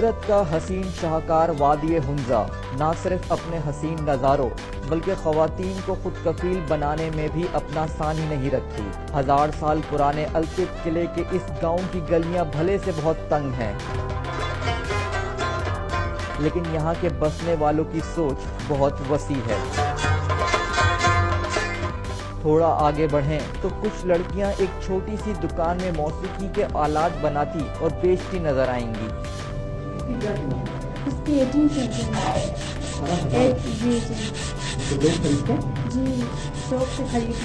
कुदरत का हसीन शाहकार वादी हुंजा न सिर्फ अपने हसीन नज़ारों बल्कि ख़वातीन को खुद कफील बनाने में भी अपना सानी नहीं रखती। 1000 साल पुराने अल्तित किले के इस गांव की गलियां भले से बहुत तंग हैं, लेकिन यहाँ के बसने वालों की सोच बहुत वसी है। थोड़ा आगे बढ़ें तो कुछ लड़कियां एक छोटी सी दुकान में मौसीकी के आलात बनाती और बेचती नजर आएंगी। इसकी 18 जी शौक से खरीद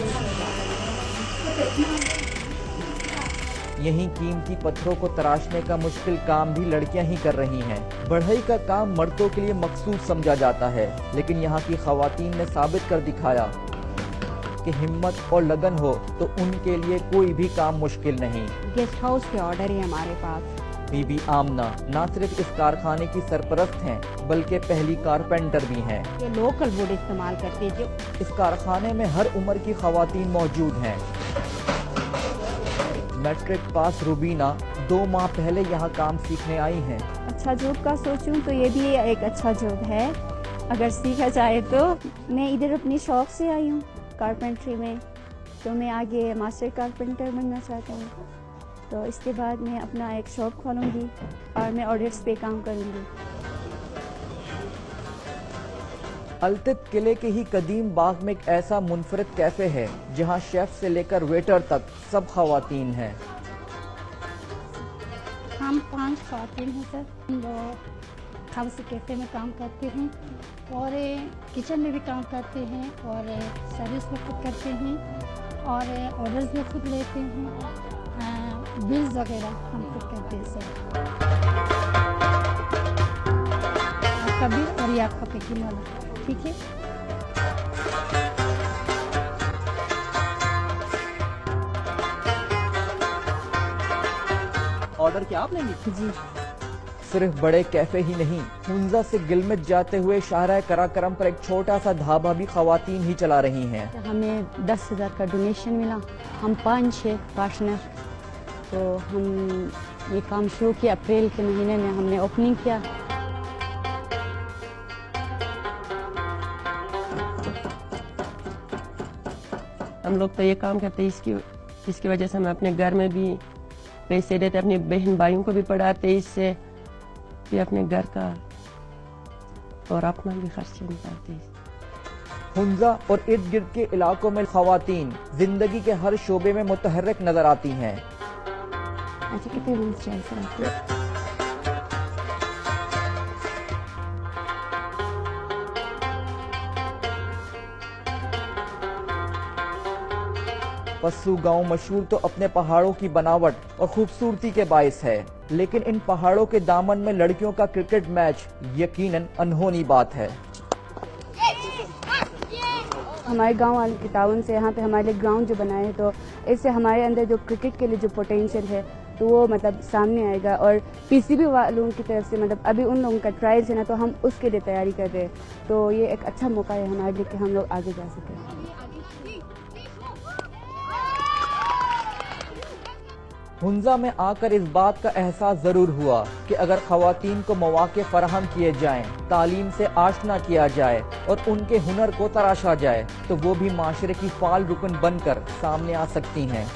यहीं कीमती पत्थरों को तराशने का मुश्किल काम भी लड़कियां ही कर रही हैं। बढ़ई का काम मर्दों के लिए मखसूस समझा जाता है, लेकिन यहाँ की ख़वातीन ने साबित कर दिखाया कि हिम्मत और लगन हो तो उनके लिए कोई भी काम मुश्किल नहीं। गेस्ट हाउस के ऑर्डर है हमारे पास। बीबी आमना न सिर्फ इस कारखाने की सरपरस्त हैं बल्कि पहली कारपेंटर भी हैं। ये लोकल वुड इस्तेमाल करते हैं। जो इस कारखाने में हर उम्र की ख़वातीन मौजूद हैं। मैट्रिक पास रुबीना 2 माह पहले यहाँ काम सीखने आई हैं। अच्छा जॉब का सोचूं तो ये भी एक अच्छा जॉब है, अगर सीखा जाए तो। मैं इधर अपनी शौक से आई हूँ कारपेंट्री में, तो मैं आगे मास्टर कारपेंटर बनना चाहता हूँ। तो इसके बाद मैं अपना एक शॉप खोलूँगी और मैं ऑर्डर्स पे काम करूँगी। अल्तित किले के ही कदीम बाग में एक ऐसा मुनफरिद कैफे है जहाँ शेफ से लेकर वेटर तक सब ख़वातीन हैं। हम 5 ख़वातीन हैं सर, जो हाउस कैफ़े में काम करते हैं और किचन में भी काम करते हैं और सर्विस भी खुद करते हैं और ऑर्डर्स भी खुद लेते हैं, बिल्स वगैरह हम खुद करते हैं सर। आपका बिल और ये आपका पैकिंग वाला, ठीक है। ऑर्डर क्या आप लेंगे? जी। सिर्फ बड़े कैफे ही नहीं, हुंजा से गिलमित जाते हुए शाहराह कराकरम पर एक छोटा सा ढाबा भी ख़वातीन ही चला रही हैं। हमें 10,000 का डोनेशन मिला, हम 5-6 पार्टनर, तो हम ये काम शुरू किया। अप्रैल के महीने में हमने ओपनिंग किया। हम लोग तो ये काम करते हैं, इसकी वजह से हम अपने घर में भी पैसे देते, अपने बहन भाइयों को भी पढ़ाते, इससे भी अपने घर का और अपना भी खर्च निकालते हैं। हुंजा और इर्द गिर्द के इलाकों में ख़वातीन जिंदगी के हर शोबे में मुतहर्रिक नजर आती हैं। अच्छा कितने रूल्स चाहिए सर? पस्सू गांव मशहूर तो अपने पहाड़ों की बनावट और खूबसूरती के बाइस है, लेकिन इन पहाड़ों के दामन में लड़कियों का क्रिकेट मैच यकीनन अनहोनी बात है। हमारे गांव वाले के ताउन से यहाँ पे हमारे लिए ग्राउंड जो बनाए हैं, तो इससे हमारे अंदर जो क्रिकेट के लिए जो पोटेंशियल है तो वो मतलब सामने आएगा। और पीसीबी वालों की तरफ से मतलब अभी उन लोगों का ट्रायल्स है ना, तो हम उसके लिए तैयारी कर रहे हैं। तो ये एक अच्छा मौका है हमारे लिए कि हम लोग आगे जा सकें। हुंजा में आकर इस बात का एहसास जरूर हुआ कि अगर ख़वातीन को मौके फराहम किए जाएं, तालीम से आशना किया जाए और उनके हुनर को तराशा जाए तो वो भी माशरे की फाल रुकन बनकर सामने आ सकती हैं।